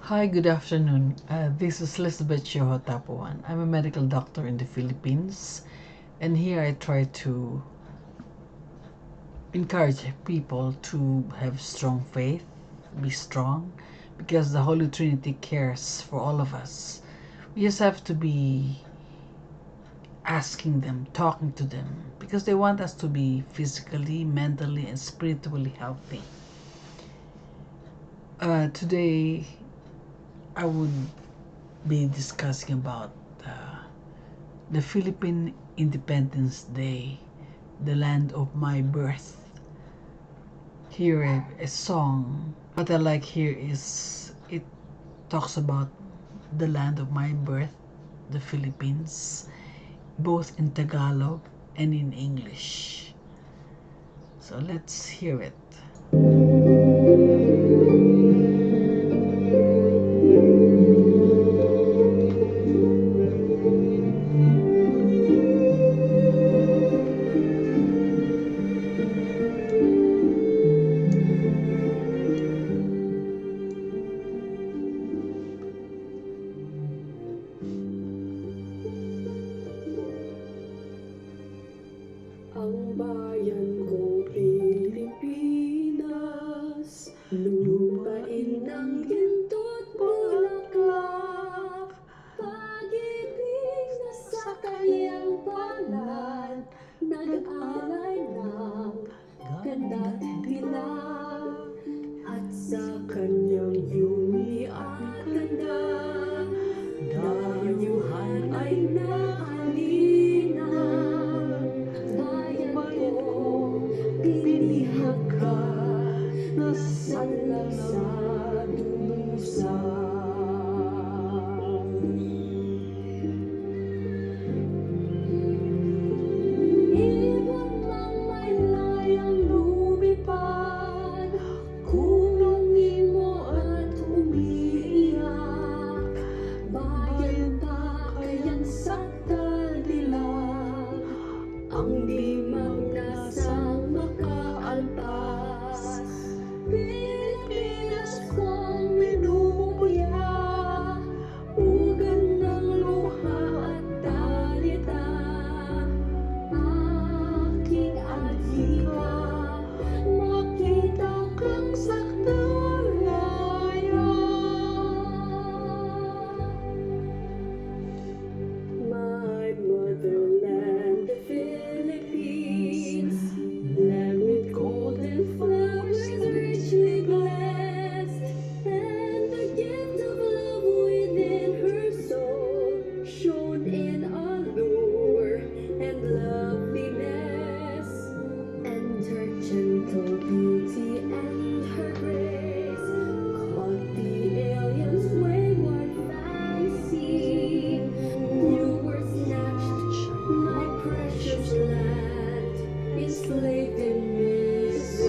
Hi, good afternoon. This is Elizabeth Choho Tapuan. I'm a medical doctor in the Philippines, and here I try to encourage people to have strong faith, be strong, because the Holy Trinity cares for all of us. We just have to be asking them, talking to them, because they want us to be physically, mentally, and spiritually healthy. Today, I would be discussing about the Philippine Independence Day, the land of my birth. Here a song. What I like here is it talks about the land of my birth, the Philippines, both in Tagalog and in English. So let's hear it. Ang bayan ko Pilipinas, lupain ng ginto't bulaklak, pag-ibig na sa kanyang palad, nag-alay ng ganda't dilag, at sa kanyang yumi at ganda, dayuhan ay naalinaw. Bayan ko, binihag ka, nasalag sa dusa. Ibon mang may layang lumipad, kulungin mo at umiiyak. Bayan pa kayang sa dilag, ang limang nasang makaalpas. Pilipinas kong minumulya, ugan ng luha at dalita. Aking adhika, makita kang sakdalaya. My motherland, the Philippines, land with golden flowers richly blessed, and the gift of love within her soul, shone in allure and loveliness, and her gentle beauty and her grace caught the alien's wayward fancy. You were snatched, my precious land, enslaved in misery.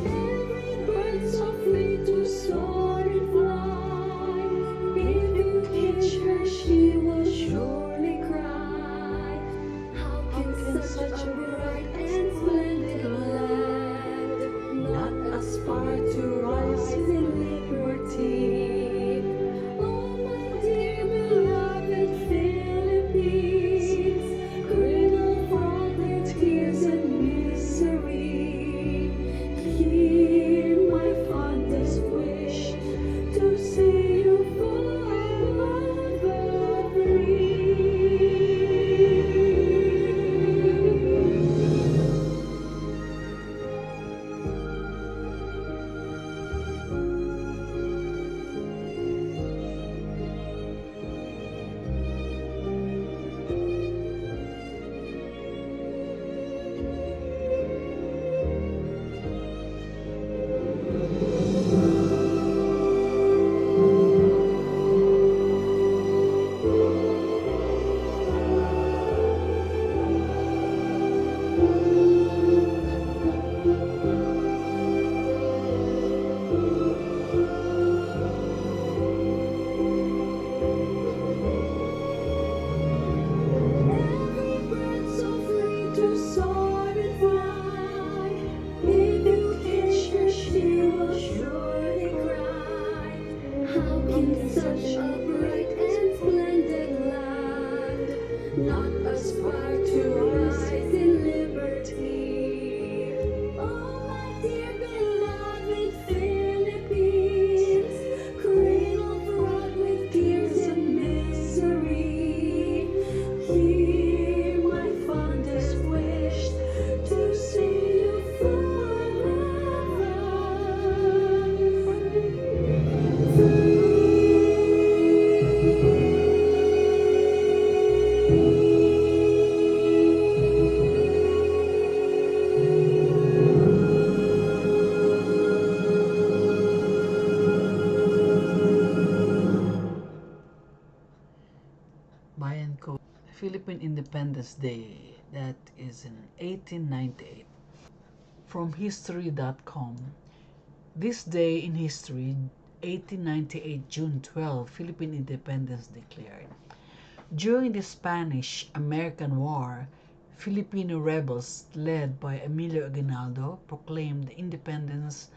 Every bird so free to soar and fly, if you catch her, she will surely cry. How can such a bright and splendid land not aspire to rise in liberty? Oh, my dear beloved Philippines, cradle from their tears and misery, hear my fondest wish to see you forever free. Every bird so free to soar fire to rise in liberty. Oh, my dear beloved Philippines, cradle fraught with tears and misery. Hear my fondest wish to see you forever Bayan Code, Philippine Independence Day, that is in 1898. From history.com. This day in history, 1898, June 12, Philippine independence declared. During the Spanish-American War, Filipino rebels led by Emilio Aguinaldo proclaimed the independence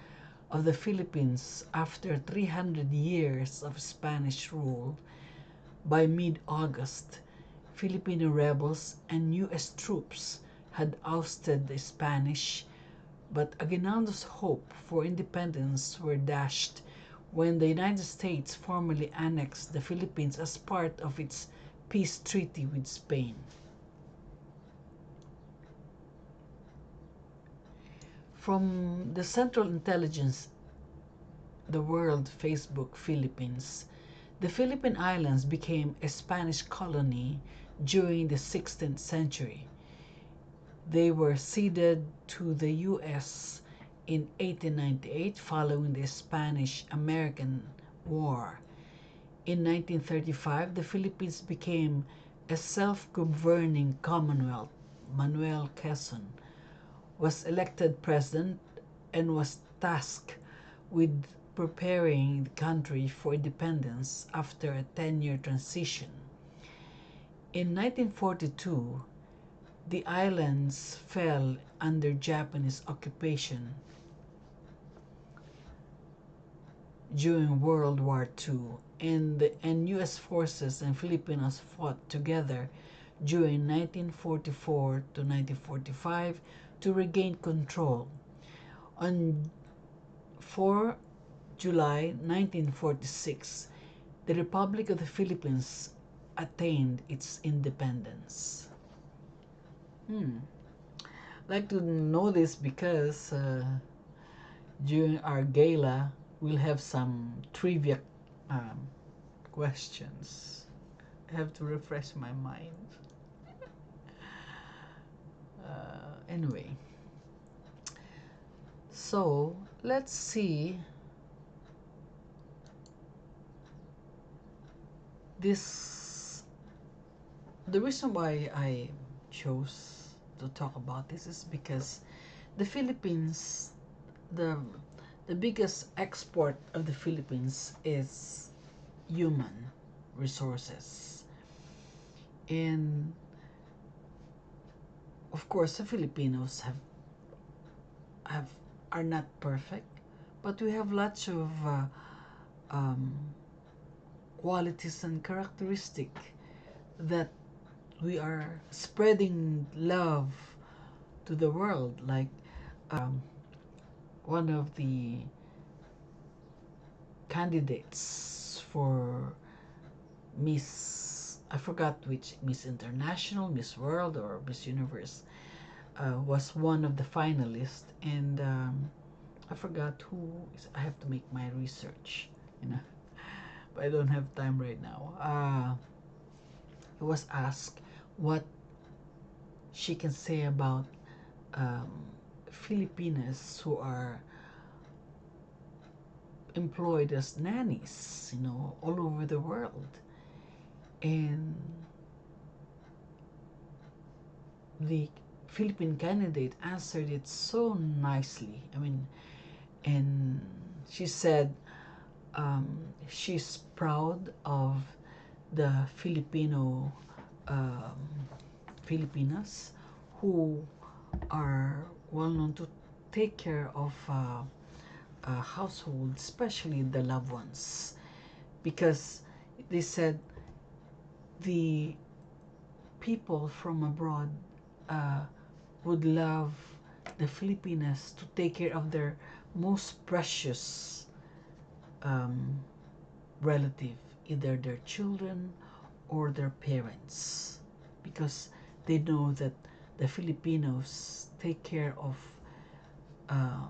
of the Philippines after 300 years of Spanish rule. By mid-August, Filipino rebels and U.S. troops had ousted the Spanish, but Aguinaldo's hope for independence were dashed when the United States formally annexed the Philippines as part of its peace treaty with Spain. From the Central Intelligence, the World Facebook Philippines, the Philippine Islands became a Spanish colony during the 16th century. They were ceded to the U.S. in 1898 following the Spanish-American War. In 1935, the Philippines became a self-governing commonwealth. Manuel Quezon was elected president and was tasked with preparing the country for independence after a 10-year transition. In 1942, the islands fell under Japanese occupation during World War II, and U.S. forces and Filipinos fought together during 1944 to 1945 to regain control. On 4 July 1946, the Republic of the Philippines attained its independence. Like to know this because during our gala, we'll have some trivia questions. I have to refresh my mind. Anyway, so let's see this. The reason why I chose to talk about this is because the Philippines, the biggest export of the Philippines is human resources. And of course, the Filipinos have are not perfect, but we have lots of qualities and characteristics that we are spreading love to the world. Like one of the candidates for Miss, I forgot which, Miss International, Miss World, or Miss Universe, was one of the finalists, and I forgot who. I have to make my research, but I don't have time right now. It was asked what she can say about Filipinas who are employed as nannies, all over the world. And the Philippine candidate answered it so nicely. And she said she's proud of the Filipinas who are well known to take care of a household, especially the loved ones, because they said the people from abroad would love the Filipinas to take care of their most precious um, relative, either their children or their parents, because they know that the Filipinos take care of um,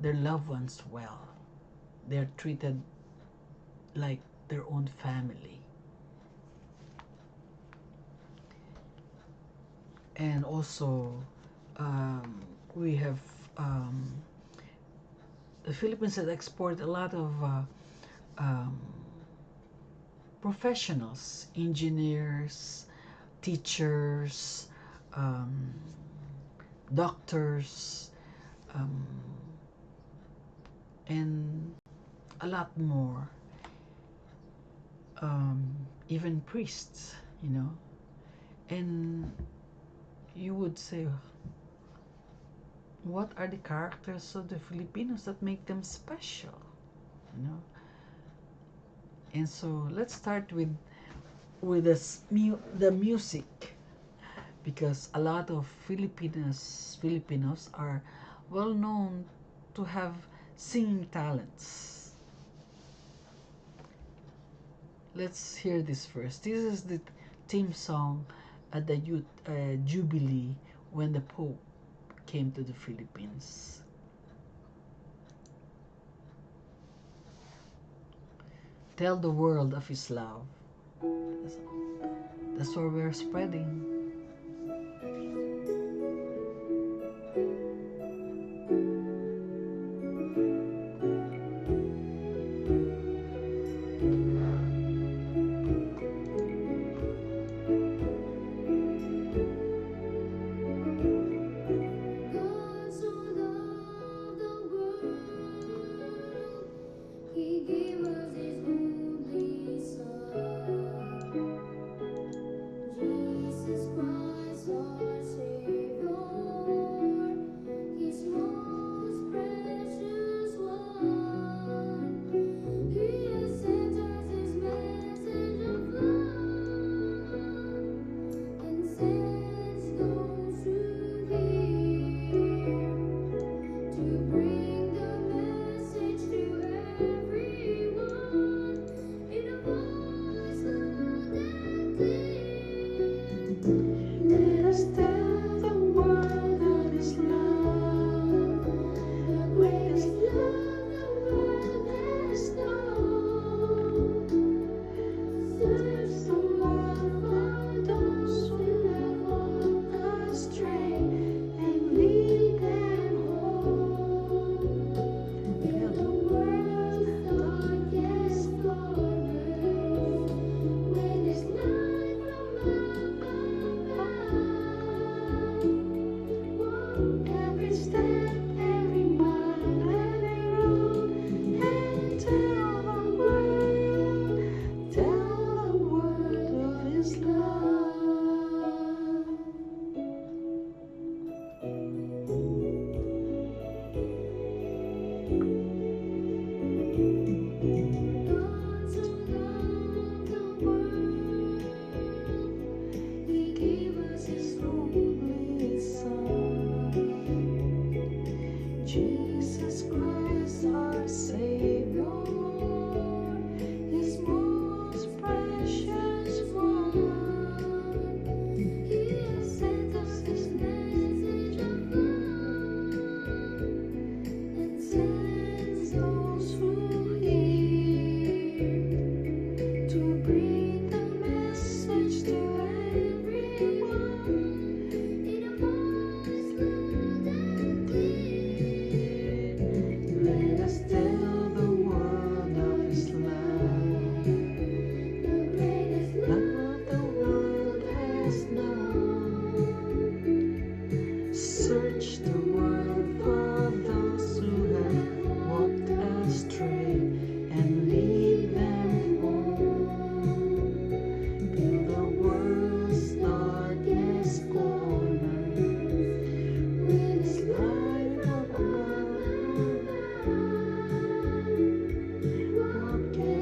their loved ones well. They're treated like their own family. And also, we have the Philippines that export a lot of um, professionals, engineers, teachers, um, doctors, um, and a lot more. Even priests, you know. And you would say, what are the characters of the Filipinos that make them special? You know. And so let's start with the music, because a lot of Filipinos are well known to have singing talents. Let's hear this first. This is the theme song at the youth jubilee when the Pope came to the Philippines. Tell the world of His love. That's what we're spreading.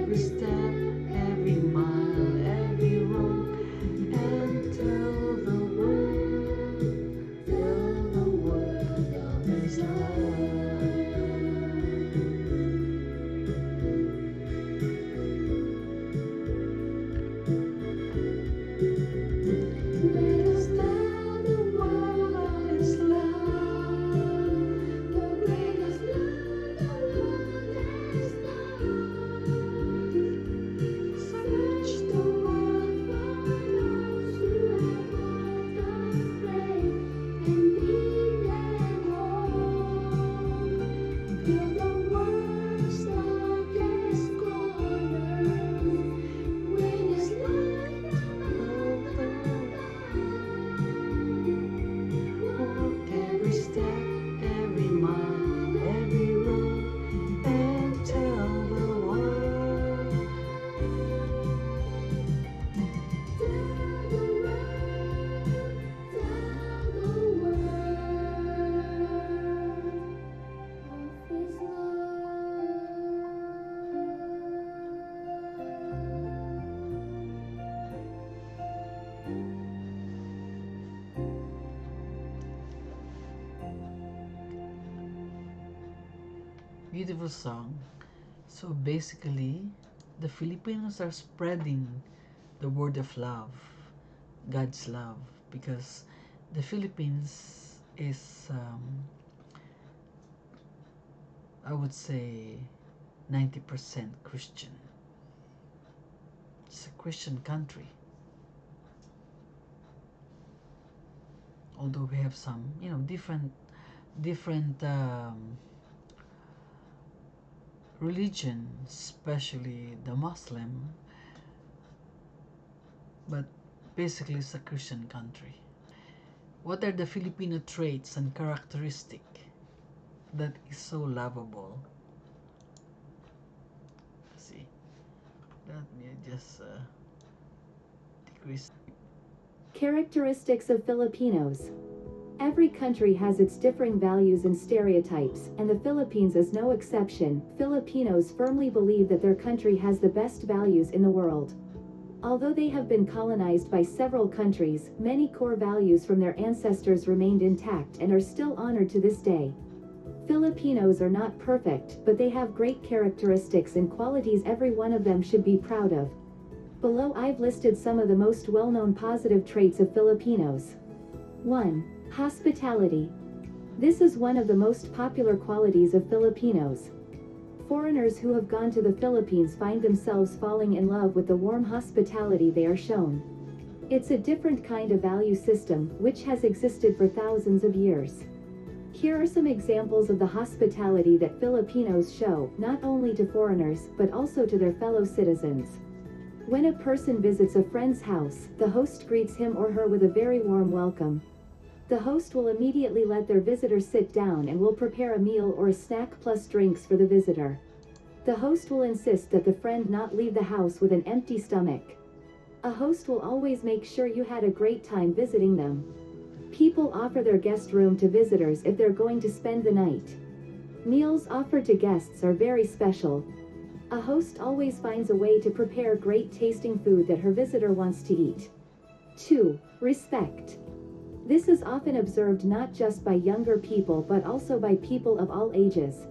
every step, every mile, every road, and beautiful song. So basically, the Filipinos are spreading the word of love, God's love, because the Philippines is, I would say, 90% Christian. It's a Christian country. Although we have some, different religion, especially the Muslim, but basically it's a Christian country. What are the Filipino traits and characteristic that is so lovable? See, let me just decrease. Characteristics of Filipinos. Every country has its differing values and stereotypes, and the Philippines is no exception. Filipinos firmly believe that their country has the best values in the world. Although they have been colonized by several countries, many core values from their ancestors remained intact and are still honored to this day. Filipinos are not perfect, but they have great characteristics and qualities every one of them should be proud of. Below I've listed some of the most well-known positive traits of Filipinos. 1. Hospitality. This is one of the most popular qualities of Filipinos. Foreigners who have gone to the Philippines find themselves falling in love with the warm hospitality they are shown. It's a different kind of value system, which has existed for thousands of years. Here are some examples of the hospitality that Filipinos show, not only to foreigners, but also to their fellow citizens. When a person visits a friend's house, the host greets him or her with a very warm welcome. The host will immediately let their visitor sit down and will prepare a meal or a snack plus drinks for the visitor. The host will insist that the friend not leave the house with an empty stomach. A host will always make sure you had a great time visiting them. People offer their guest room to visitors if they're going to spend the night. Meals offered to guests are very special. A host always finds a way to prepare great tasting food that her visitor wants to eat. 2. Respect. This is often observed not just by younger people but also by people of all ages.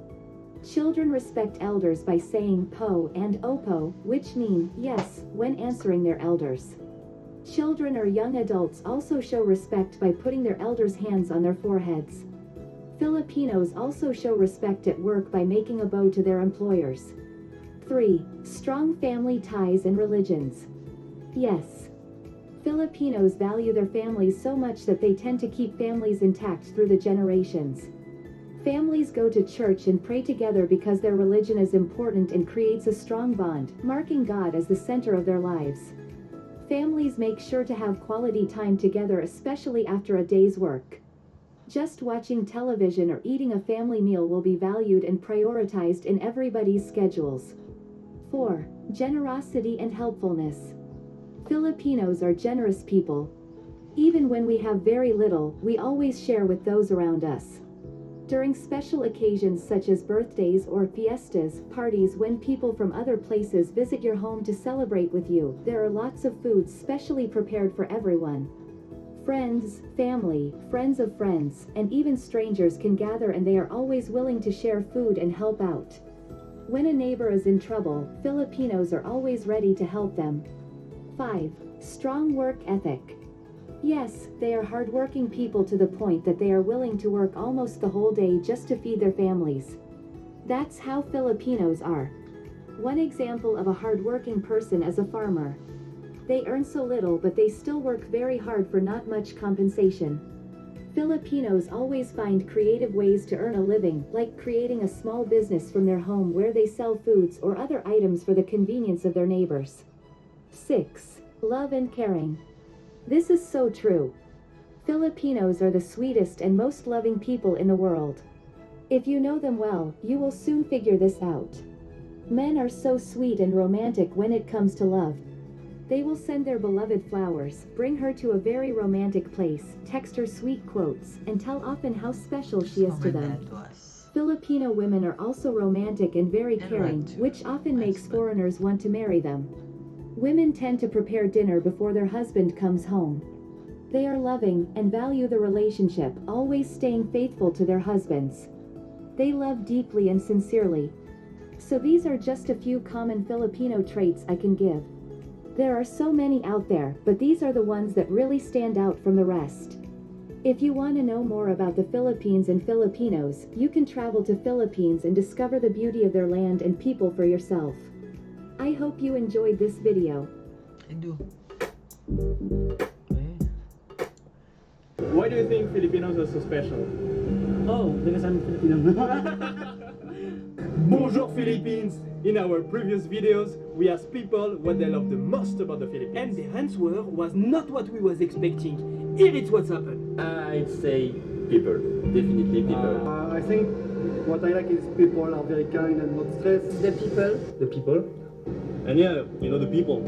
Children respect elders by saying po and opo, which mean yes when answering their elders. Children or young adults also show respect by putting their elders' hands on their foreheads. Filipinos also show respect at work by making a bow to their employers. 3. Strong family ties and religions. Yes. Filipinos value their families so much that they tend to keep families intact through the generations. Families go to church and pray together because their religion is important and creates a strong bond, marking God as the center of their lives. Families make sure to have quality time together, especially after a day's work. Just watching television or eating a family meal will be valued and prioritized in everybody's schedules. 4. Generosity and helpfulness. Filipinos are generous people. Even when we have very little, we always share with those around us. During special occasions such as birthdays or fiestas, parties when people from other places visit your home to celebrate with you, there are lots of foods specially prepared for everyone. Friends, family, friends of friends, and even strangers can gather and they are always willing to share food and help out. When a neighbor is in trouble, Filipinos are always ready to help them. 5. Strong work ethic. Yes, they are hardworking people to the point that they are willing to work almost the whole day just to feed their families. That's how Filipinos are. One example of a hardworking person is a farmer. They earn so little but they still work very hard for not much compensation. Filipinos always find creative ways to earn a living, like creating a small business from their home where they sell foods or other items for the convenience of their neighbors. 6. Love and caring. This is so true. Filipinos are the sweetest and most loving people in the world. If you know them well, you will soon figure this out. Men are so sweet and romantic when it comes to love. They will send their beloved flowers, bring her to a very romantic place, text her sweet quotes, and tell often how special she is to them. Filipino women are also romantic and very caring, which often makes foreigners want to marry them. Women tend to prepare dinner before their husband comes home. They are loving and value the relationship, always staying faithful to their husbands. They love deeply and sincerely. So these are just a few common Filipino traits I can give. There are so many out there, but these are the ones that really stand out from the rest. If you want to know more about the Philippines and Filipinos, you can travel to Philippines and discover the beauty of their land and people for yourself. I hope you enjoyed this video. I do. Why do you think Filipinos are so special? Oh, because I'm Filipino. Bonjour Philippines! In our previous videos, we asked people what they love the most about the Philippines. And the answer was not what we was expecting. Here it's what's happened. I'd say people. Definitely people. I think what I like is people are very kind and not stressed. The people. The people. And yeah, you know the people.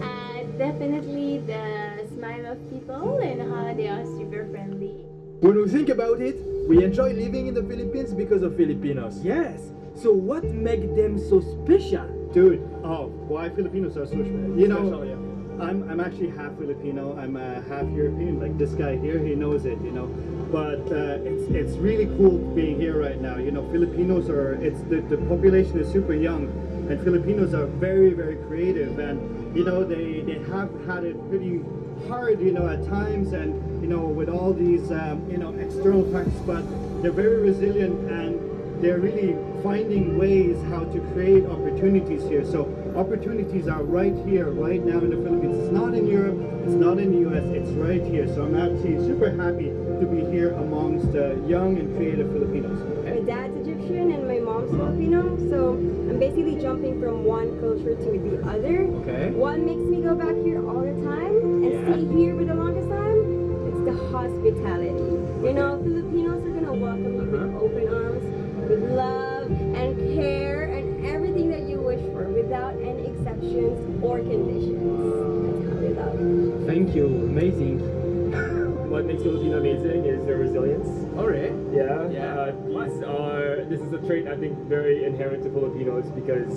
Definitely the smile of people and how they are super friendly. When we think about it, we enjoy living in the Philippines because of Filipinos. Yes. So what makes them so special? Dude, oh, why Filipinos are so special? You know, Special, yeah. I'm actually half Filipino. I'm half European. Like this guy here, he knows it. You know, but it's really cool being here right now. You know, Filipinos are the population is super young, and Filipinos are very creative, and you know they have had it pretty hard, you know, at times, and you know with all these you know external factors, but they're very resilient and they're really finding ways how to create opportunities here. So opportunities are right here, right now in the Philippines. It's not in Europe, it's not in the US, it's right here. So I'm actually super happy to be here amongst young and creative Filipinos. My dad's Egyptian and my mom's Filipino, so I'm basically jumping from one culture to the other. Okay. What makes me go back here all the time and stay here for the longest time? It's the hospitality. You know, Filipinos are gonna welcome you with open arms, with love and care and everything that you wish for without any exceptions or conditions. That's how we love. Thank you. Amazing. What makes Filipino amazing is their resilience. Alright. Yeah. Yeah. This is a trait I think very inherent to Filipinos because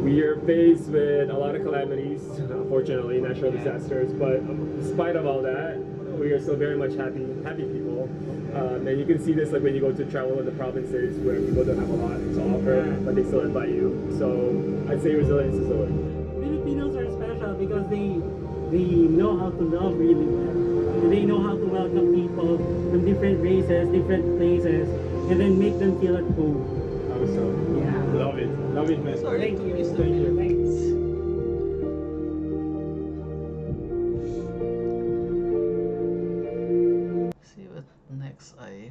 we are faced with a lot of calamities, unfortunately, natural disasters. But despite of all that, we are still very much happy people. And you can see this like when you go to travel in the provinces where people don't have a lot to offer, but they still invite you. So I'd say resilience is the word. Filipinos are special because they know how to love really well. They know how to welcome people from different races, different places, and then make them feel at home. So Yeah. love it, man. Thank you. Thank you. Thanks. See what next I.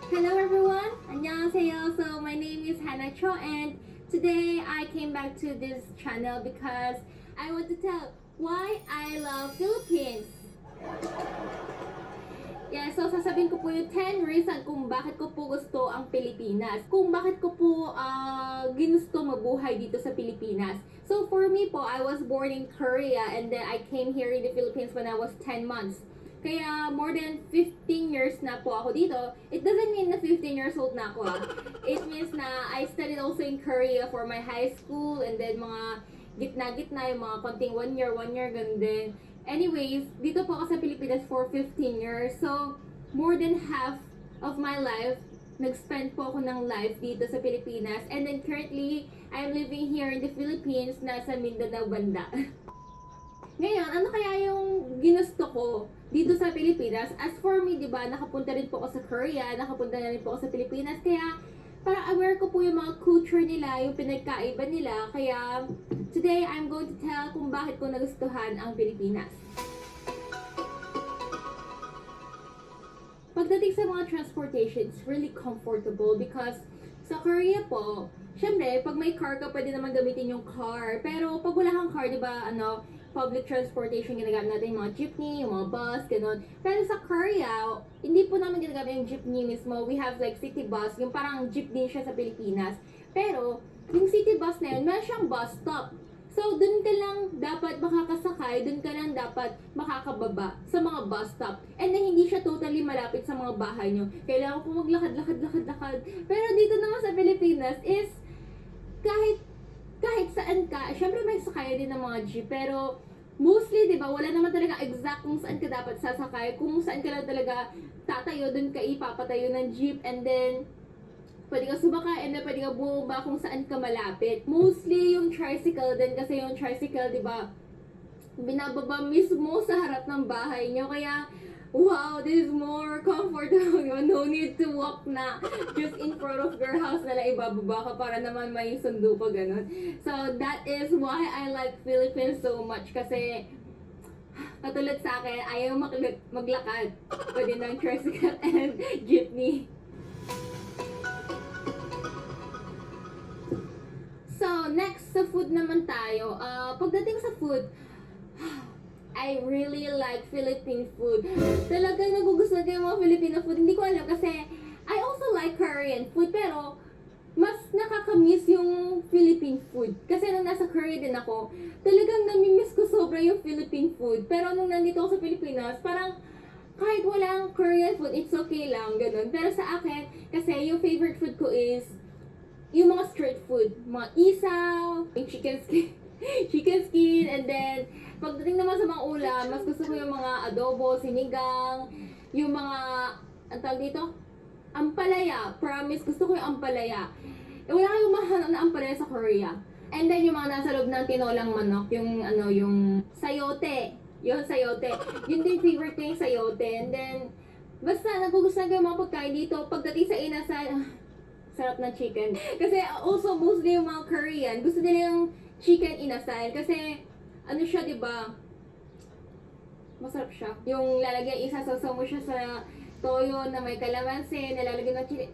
Hello everyone, 안녕하세요. So my name is Hannah Cho and today I came back to this channel because I want to tell why I love Philippines. Yeah, so sasabihin ko po yung 10 reason kung bakit ko po gusto ang Pilipinas. Kung bakit ko po ginusto mabuhay dito sa Pilipinas. So for me po, I was born in Korea and then I came here in the Philippines when I was 10 months. Kaya more than 15 years na po ako dito. It doesn't mean na 15 years old na ako. It means na I studied also in Korea for my high school and then mga gitna-gitna, yung mga konting 1 year, ganun din. Anyways, dito po ako sa Pilipinas for 15 years. So, more than half of my life, nag-spend po ako ng life dito sa Pilipinas. And then currently, I'm living here in the Philippines, nasa Mindanao banda. Ngayon, ano kaya yung ginusto ko dito sa Pilipinas? As for me, di ba, nakapunta rin po ako sa Korea, nakapunta na rin po ako sa Pilipinas. Kaya, para aware ko po yung mga culture nila, yung pinagkaiba nila. Kaya, today, I'm going to tell kung bakit ko nagustuhan ang Pilipinas. Pagdating sa mga transportation, it's really comfortable because sa Korea po, syempre, pag may car ka, pwede naman gamitin yung car. Pero pag wala kang car, di ba, public transportation, ginagamit natin yung mga jeepney, yung mga bus, gano'n. Pero sa Korea, hindi po naman ginagamit yung jeepney mismo. We have like city bus, yung parang jeepney siya sa Pilipinas. Pero, yung city bus na yun, meron siyang bus stop. So, dun ka lang dapat makakasakay, dun ka lang dapat makakababa sa mga bus stop. And then, hindi siya totally malapit sa mga bahay nyo. Kailangan po maglakad. Pero dito naman sa Pilipinas is, kahit saan ka, syempre may sakay din ng mga jeep, pero mostly, di ba, wala naman talaga exact kung saan ka dapat sasakay, kung saan ka lang talaga tatayo, dun ka ipapatayo ng jeep, and then, pwede ka sumakay, and then pwede ka bumaba kung saan ka malapit. Mostly yung tricycle din, kasi yung tricycle, di ba, binababa mismo sa harap ng bahay nyo. Kaya, wow, this is more comfortable. No need to walk na. Just in front of your house na lang ibababa ka para naman may sundo ka, ganun. So, that is why I like Philippines so much. Kasi, katulad sa akin, ayaw maglakad. Pwede ng tricycle and jeepney. So, next sa food naman tayo. Pagdating sa food, I really like Philippine food. Talagang nagugustuhan ko yung mga Filipino food. Hindi ko alam kasi I also like Korean food, pero mas nakakamiss yung Philippine food. Kasi nung nasa Korea din ako, talagang namimiss ko sobra yung Philippine food. Pero nung nandito ako sa Pilipinas, parang kahit walang Korean food, it's okay lang, ganun. Pero sa akin, kasi yung favorite food ko is yung mga street food. Mga isaw, yung chicken skin, and then pagdating naman sa mga ulam, mas gusto ko yung mga adobo, sinigang, yung mga, ang tawag dito? Ampalaya. Promise, gusto ko yung ampalaya. Wala kayong mahanap na ampalaya sa Korea. And then yung mga nasa loob ng tinolang manok, yung yung sayote. Yung sayote. Yun din favorite ko yung sayote. And then, basta nagugustuhan ko yung mga pagkain dito. Pagdating sa inasal, sarap ng chicken. Kasi also, mostly yung mga Korean, gusto nila yung chicken inasal. Kasi, ano siya, diba? Masarap siya. Yung lalagyan, isasasaw mo siya sa toyo na may kalamansi, nalalagyan ng chili.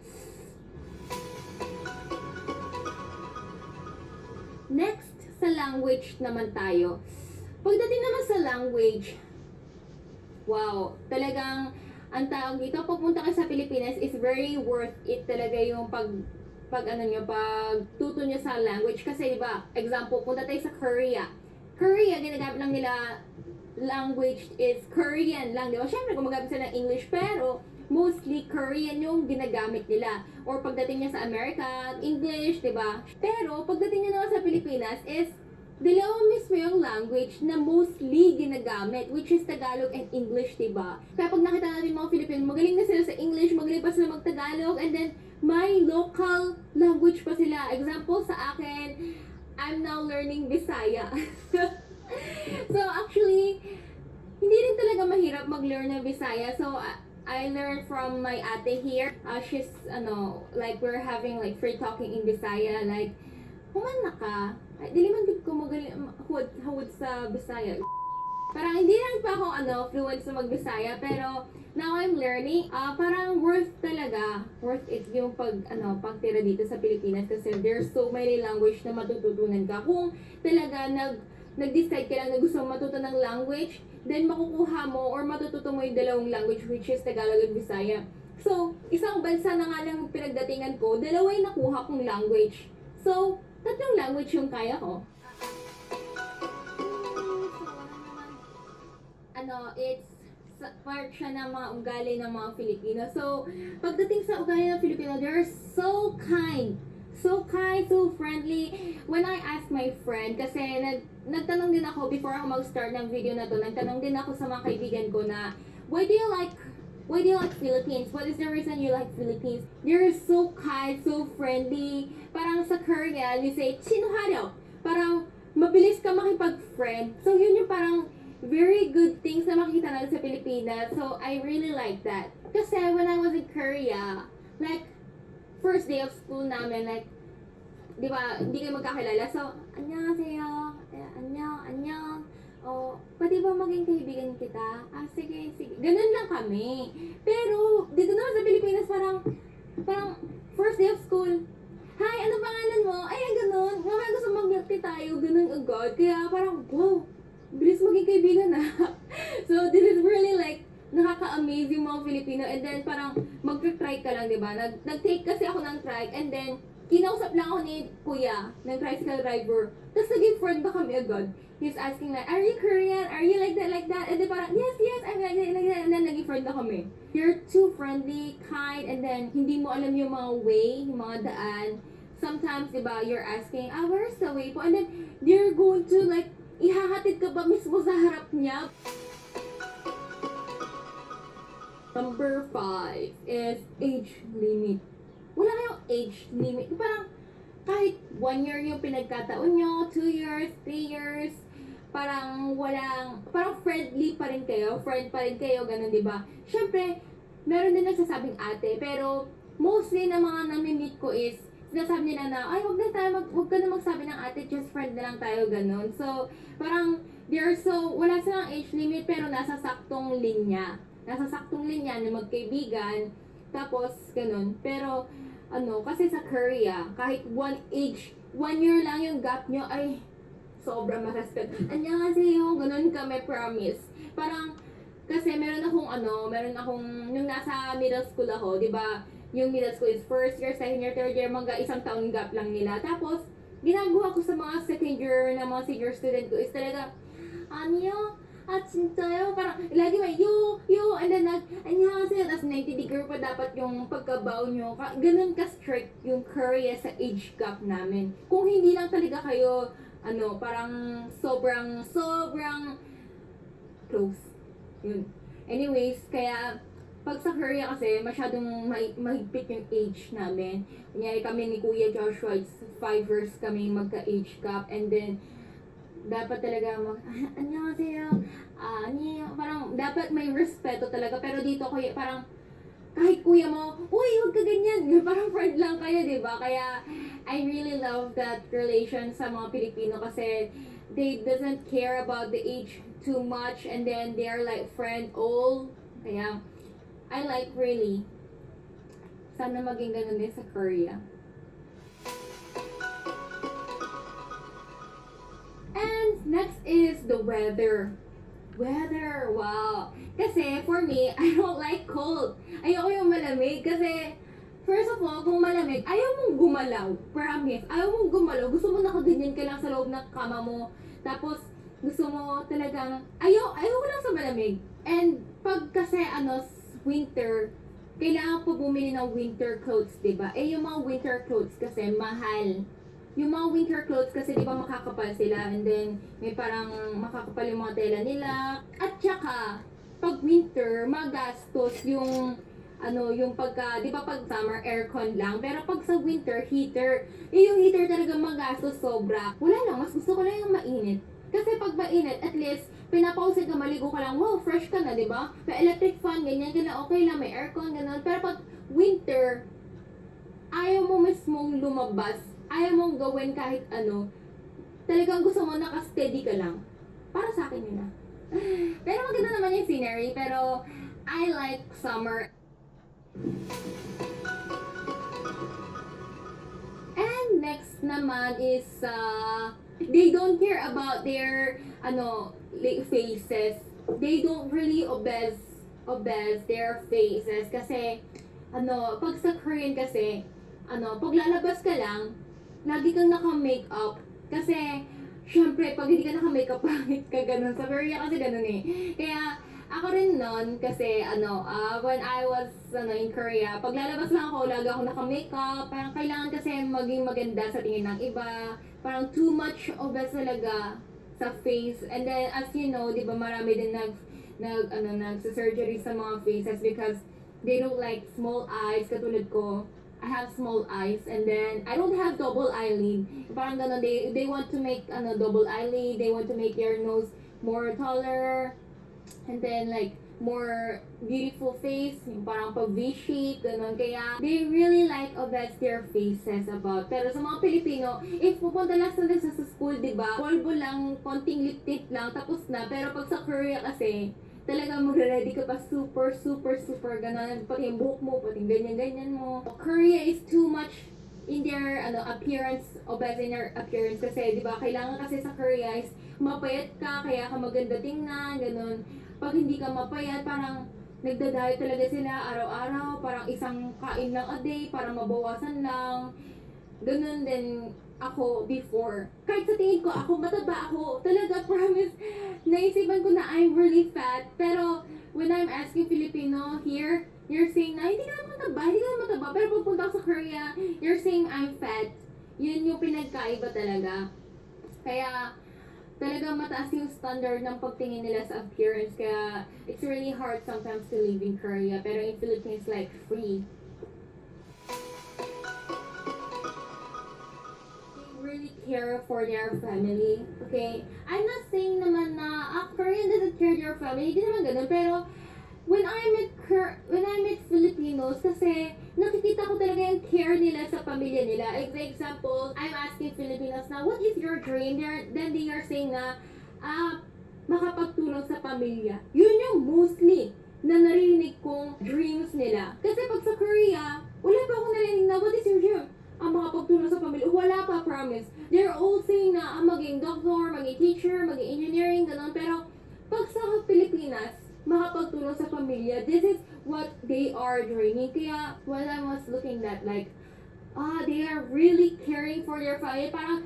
Next, sa language naman tayo. Pagdating naman sa language, wow, talagang, ang tawag dito, papunta ka sa Pilipinas is very worth it talaga yung pagtuto nyo sa language. Kasi, diba, example, punta tayo sa Korea, ginagamit lang nila language is Korean lang, di ba? Siyempre, gumagamit sila ng English, pero mostly Korean yung ginagamit nila. Or pagdating niya sa America, English, di ba? Pero pagdating niya naman sa Pilipinas is dalawa mismo yung language na mostly ginagamit, which is Tagalog and English, di ba? Kaya pag nakita natin mga Filipino, magaling na sila sa English, magaling pa sila mag-Tagalog, and then may local language pa sila. Example sa akin, I'm now learning Bisaya. So actually, hindi rin talaga mahirap mag-learn ng Bisaya. So I learned from my ate here. She's like we're having like free talking in Bisaya. Like, human na ka. Ay, dili man gid ko magaling hawod sa Bisaya. Parang hindi lang pa ako fluent sa mag-Bisaya, pero now I'm learning. Parang worth it yung pagtira dito sa Pilipinas, kasi there's so many language na matututunan ka. Kung talaga nag-decide ka lang na gusto mo matuto ng language, then makukuha mo or matututo mo yung dalawang language, which is Tagalog and Bisaya. So, isang bansa na nga lang pinagdatingan ko, dalawa yung nakuha kong language. So, tatlong language yung kaya ko. It's part siya ng mga ugali ng mga Filipino. So, pagdating sa ugali ng Filipino, they're so kind, so friendly. When I ask my friend, kasi nagtanong din ako before ako mag-start ng video na to, nagtanong din ako sa mga kaibigan ko na, why do you like Philippines? What is the reason you like Philippines? They're so kind, so friendly. Parang sa Korean, you say, "친화력." Parang mabilis ka makipag-friend. So, yun yung parang very good things na makikita natin sa Pilipinas. So, I really like that. Kasi when I was in Korea, like, first day of school namin, like, di ba, hindi kayo magkakilala. So, annyeonghaseyo, annyeong. O, pwede ba maging kaibigan kita? Sige. Ganun lang kami. Pero, dito naman sa Pilipinas, parang first day of school, hi, ano pangalan mo? Ay, ganun. Mga gusto mag-milk tayo, ganun agad. Kaya parang, wow, bilis maging kaibigan na. So, this is really like, nakaka-amaze yung mga Filipino. And then, parang mag-trike ka lang, di ba? Nag-take kasi ako ng trike. And then, kinausap lang ako ni Kuya, ng tricycle driver. Tapos, naging friend ba kami agad? He's asking like, are you Korean? Are you like that? And then parang, yes, I'm like that. And then, naging friend na kami. You're too friendly, kind, and then, hindi mo alam yung mga way, yung mga daan. Sometimes, di ba, you're asking, where's the way po? And then, you're going to like, ihahatid ka ba mismo sa harap niya? Number 5 is age limit. Wala kayong age limit. Parang kahit 1 year yung pinagkataon nyo, 2 years, 3 years, parang parang friendly pa rin kayo, friend pa rin kayo, ganun, di ba? Syempre, meron din nagsasabing ate, pero mostly na mga nami-meet ko is, sinasabi nila na, ay, wag ka na magsabi ng ate, just friend na lang tayo, ganun. So, parang, wala silang age limit, pero nasa saktong linya. Nasa saktong linya na magkaibigan, tapos, ganun. Pero, kasi sa Korea, kahit 1 year lang yung gap nyo, ay, sobrang ma-respect. Annyeonghaseyo, ganun kami, promise. Parang, kasi meron akong, yung nasa middle school ako, di ba? Yung middle school is first year, second year, third year, mga isang taon gap lang nila. Tapos, ginagawa ko sa mga second year na mga senior student ko is talaga, 진짜요? Parang, lagi may, and then, annyeonghaseyo, tapos 90 degree pa dapat yung pagkabaw nyo. Ganun ka-strict yung Korea sa age gap namin. Kung hindi lang talaga kayo, parang sobrang close. Yun. Anyways, kaya, pag sa Korea kasi, masyadong mahigpit yung age namin. Kunyari kami ni Kuya Joshua, it's 5 years kami magka-age gap. And then, dapat talaga annyeonghaseyo, parang dapat may respeto talaga. Pero dito, parang, kahit kuya mo, uy, huwag ka ganyan. Parang friend lang kayo, di ba? Kaya, I really love that relation sa mga Pilipino kasi they doesn't care about the age too much and then they're like friend all. Kaya, I like really. Sana maging ganun din sa Korea. And next is the weather. Weather, wow. Kasi, for me, I don't like cold. Ayoko yung malamig kasi, first of all, kung malamig, ayaw mong gumalaw. Promise. Ayaw mong gumalaw. Gusto mo nakaganyan ka lang sa loob ng kama mo. Tapos, gusto mo talagang, ayaw ko lang sa malamig. And, pag kasi, winter, kailangan po bumili ng winter clothes, diba? Yung mga winter clothes kasi, mahal. Yung mga winter clothes kasi di ba makakapal sila and then may parang makakapal yung mga tela nila. At saka, pag winter, magastos yung yung di ba pag summer, aircon lang. Pero pag sa winter, heater. Yung heater talaga magastos sobra. Wala lang, mas gusto ko lang yung mainit. Kasi pag mainit, at least, pinapausin ka, maligo ka lang, wow, fresh ka na, di ba? May electric fan, ganyan, okay lang, may aircon, ganun. Pero pag winter, ayaw mo mismong lumabas. Ayaw mong gawin kahit talagang gusto mo naka-steady ka lang. Para sa akin yun Pero maganda naman yung scenery, pero I like summer. And next naman is, they don't care about their, faces. They don't really obsess their faces. Kasi, pag sa Korean kasi, pag lalabas ka lang, lagi kang naka-makeup. Kasi, syempre, pag hindi ka naka-makeup, pangit ka ganun. Sa Korea kasi ganun Kaya, ako rin nun, kasi, when I was, in Korea, pag lalabas lang ako, lagi ako naka-makeup. Parang kailangan kasi maging maganda sa tingin ng iba. Parang too much obvious talaga sa face. And then, as you know, di ba, marami din nagsa-surgery sa mga faces because they don't like small eyes, katulad ko. I have small eyes and then I don't have double eyelid. Parang gano'n, they want to make double eyelid, they want to make your nose more taller and then like more beautiful face, yung parang pag V-shape, gano'n. Kaya they really like obsess their faces about. Pero sa mga Pilipino, if pupunta lang sa school, diba, polvo lang, konting lip tint lang, tapos na. Pero pag sa Korea kasi, talagang magre-ready ka pa super ganun. Pati yung buhok mo, pati ganyan mo. Korea is too much in their appearance, obsessed in their appearance. Kasi, di ba, kailangan kasi sa Korea is mapayat ka, kaya ka maganda tingnan, ganun. Pag hindi ka mapayat, parang nagda-diet talaga sila araw-araw, parang isang kain lang a day, para mabawasan lang. Ganun din ako before. Kahit sa tingin ko, mataba ako. Talaga, promise, naisipan ko na I'm really fat. Pero, when I'm asking Filipino here, you're saying na, hindi ka naman mataba. Pero pagpunta ako sa Korea, you're saying I'm fat. Yun yung pinagkaiba talaga. Kaya, talaga mataas yung standard ng pagtingin nila sa appearance. Kaya, it's really hard sometimes to live in Korea. Pero in Philippines, like, free. really care for their family. Okay? I'm not saying naman na, Korean doesn't care their family. Hindi naman ganun. Pero, when I met Filipinos, kasi nakikita ko talaga yung care nila sa pamilya nila. Example, I'm asking Filipinos na, what is your dream? Then they are saying na, makapagtulong sa pamilya. Yun yung mostly na narinig kong dreams nila. Kasi pag sa Korea, wala pa akong narinig na, what is your dream? Makapagtulong sa pamilya. Wala pa, promise. They're all saying na, maging doctor, maging teacher, maging engineering, gano'n. Pero, pag sa Pilipinas, makapagtulong sa pamilya, this is what they are dreaming. Kaya, when I was looking at like, they are really caring for their family. Parang,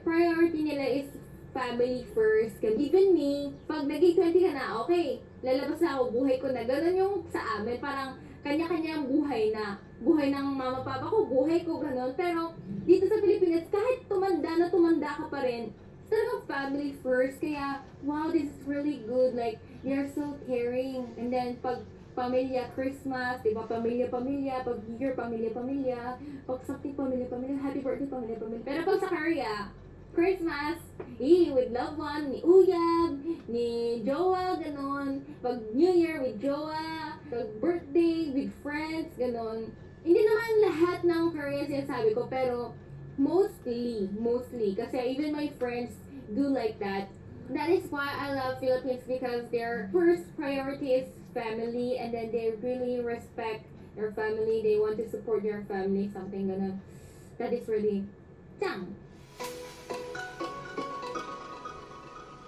priority nila is family first. Even me, pag naging 20 ka na, okay, lalabas na ako, buhay ko na. Ganun yung sa amin, parang kanya-kanyang buhay na. Buhay ng mama, papa ko, buhay ko, ganun. Pero, dito sa Pilipinas, kahit tumanda ka pa rin, talagang family first. Kaya, wow, this is really good. Like, you're so caring. And then, pag pamilya, Christmas, diba, pamilya-pamilya, pag year, pamilya-pamilya, pag something, pamilya-pamilya, happy birthday, pamilya-pamilya. Pero pag sa Korea, Christmas, with loved one, ni Uyab, ni Jowa, ganon. Pag New Year, with Jowa. Pag birthday, with friends, ganon. Hindi naman lahat ng Korean sinasabi ko, pero mostly, kasi even my friends do like that. That is why I love Philippines, because their first priority is family, and then they really respect their family. They want to support their family, something ganon. That is really, dang.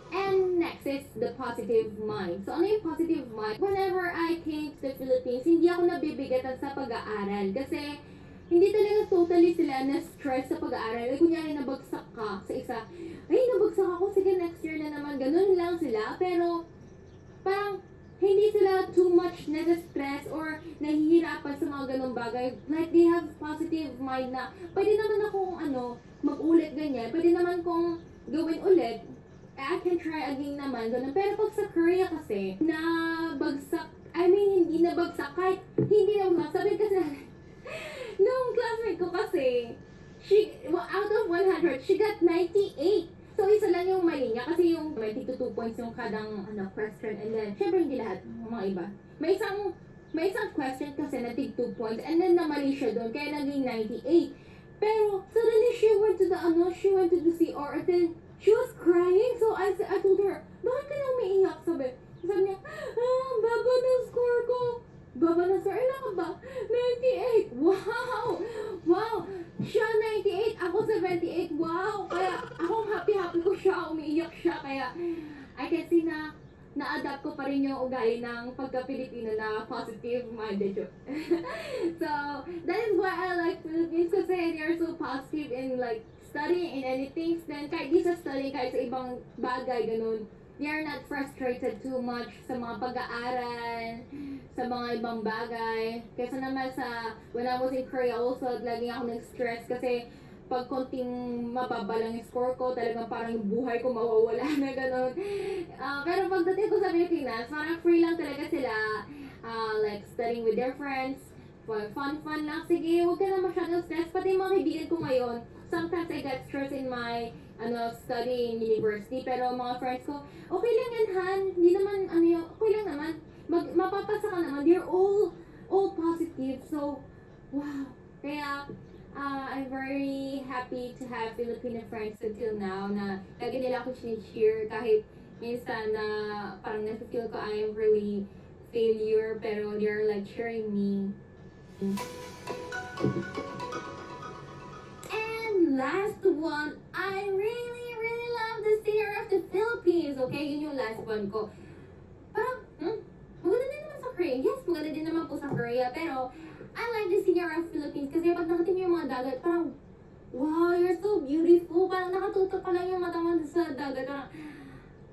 And next is the positive mind. So, ano yung positive mind? Whenever I came to the Philippines, hindi ako nabibigatan sa pag-aaral. Kasi, hindi talaga totally sila na-stress sa pag-aaral. Like, kunyari, nabagsak ka sa isa. Ay, nabagsak ako. Sige, next year na naman. Ganun lang sila. Pero, parang, hindi sila too much na-stress or nahihirapan sa mga ganung bagay. Like, they have positive mind na, pwede naman akong, mag-ulit ganyan. Pwede naman kong gawin ulit. I can try again naman, ganun. Pero pag sa Korea kasi, hindi nabagsak, kahit hindi nabagsak. Sabi kasi, nung classmate ko kasi, out of 100, she got 98. So, isa lang yung mali niya kasi yung may 2 points yung kadang question. And then, syempre hindi lahat, mga iba. May isang question kasi na 2 points and then namali siya doon, kaya naging 98. Pero, suddenly she went to the CR and then, she was crying, so I told her, bakit ka na umiiyak? Sabi niya, baba ng score ko. Baba ng score, ka ba? 98! Wow! Siya 98, ako 78, wow! Kaya, akong happy ko siya, umiiyak siya, kaya, I can see na, na-adapt ko pa rin yung ugali ng pagka-Pilipino na positive-minded yun. So, that is why I like Philippines kasi they are so positive in like, studying in anything, then kahit di sa studying, kahit sa ibang bagay, ganun, they are not frustrated too much sa mga pag-aaral, sa mga ibang bagay. Kasi naman when I was in Korea also, laging ako nag-stress kasi pag konting mababa lang yung score ko, talagang parang yung buhay ko mawawala na gano'n. Pero pagdating ko sa Pilipinas, parang free lang talaga sila, like studying with their friends, fun lang. Sige, huwag ka na masyadong stress. Pati yung mga kaibigan ko ngayon, sometimes I get stressed in my study in university, pero mga friends ko, okay lang yan, Han. Hindi naman, okay lang naman. Mapapasa ka naman. They're all positive. So, wow. Kaya, I'm very happy to have Filipino friends until now na lagi nila ako sinishare kahit minsan na parang nasa-feel ko I'm really failure, pero they're like cheering me. Last one, I really love the singer of the Philippines. Okay, yun yung last one ko. Parang, maganda din naman sa Korea. Yes, maganda din naman po sa Korea. Pero, I like the singer of Philippines kasi pag nakating mo yung mga dagat, parang, wow, you're so beautiful. Parang nakatutok pa lang yung mata mo sa dagat. Parang,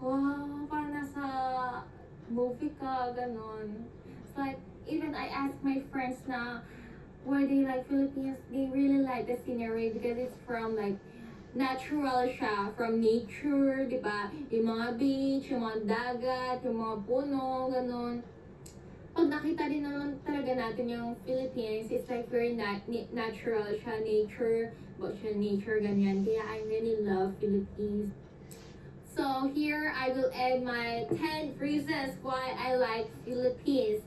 wow, parang nasa movie ka, ganon. It's like, even I ask my friends na, why they like Philippines, they really like the scenery because it's from like natural siya, from nature, di ba? Yung mga beach, yung mga dagat, yung mga puno, ganun. Pag nakita din naman talaga talaga natin yung Philippines is like very natural siya, nature, about siya nature, ganyan. Kaya I really love Philippines. So here I will add my 10 reasons why I like Philippines.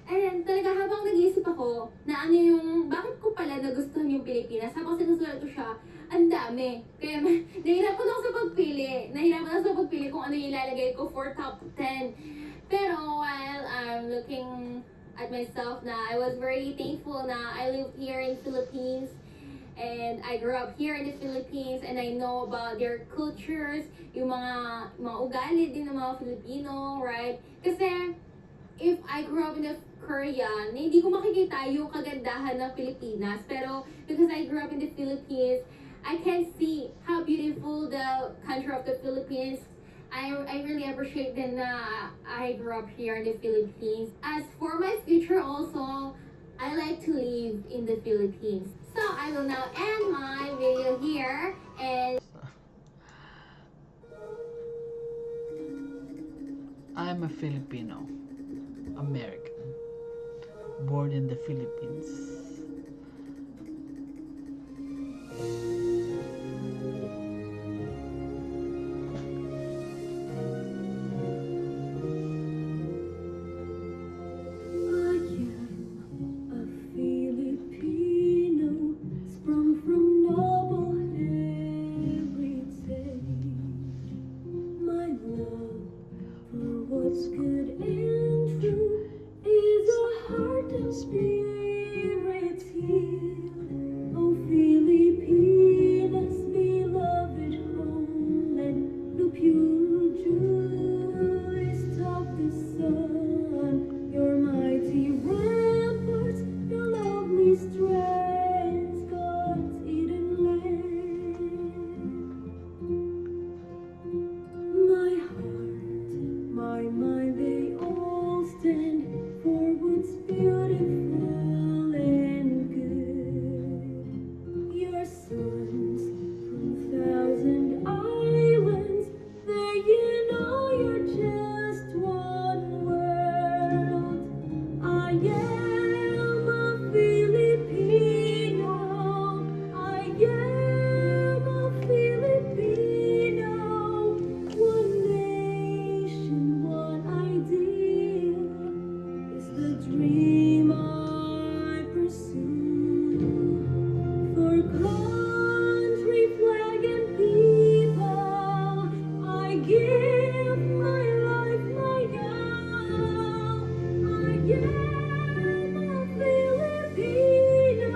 And talaga habang nag-iisip ako na ano yung, bakit ko pala nagustuhan yung Pilipinas, habang sinusulat ko siya, ang dami. Kaya nahirapan ako sa pagpili. Nahirapan ako sa pagpili kung ano yung ilalagay ko for top 10. Pero while I'm looking at myself na I was very thankful na I live here in Philippines and I grew up here in the Philippines and I know about their cultures, yung mga ugali din ng mga Filipino, right? Kasi if I grew up in the Korea, hindi ko makikita yung kagandahan ng Pilipinas. Pero because I grew up in the Philippines, I can see how beautiful the country of the Philippines. I really appreciate that I grew up here in the Philippines. As for my future also, I like to live in the Philippines. So I will now end my video here and I'm a Filipino American, born in the Philippines. What's good and true is a heart and spirit healed. Oh, Filipinas, beloved homeland, no pure joys top the sun. Your mighty ramparts, your lovely strength, God's Eden land. My heart, my mind, they all stand for what's beautiful and good. Your sons from 1,000 islands, there you know you're just one world. I am a Filipino. I am a Filipino. One nation, one ideal is the dream I pursue. For country, flag, and people, I give my life, my all. I am a Filipino,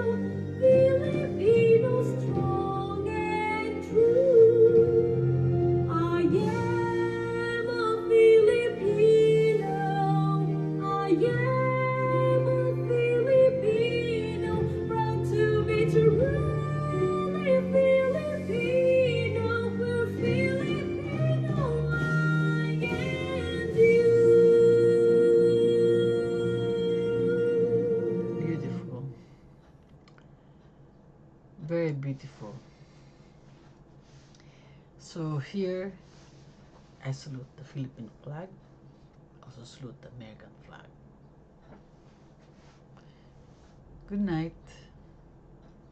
Filipino, strong and true. I am a Filipino. I am a Filipino, proud to be truly Filipino. We're Filipino, I and you. Beautiful. Very beautiful. So here, I salute the Philippine flag, also salute the American flag. Good night.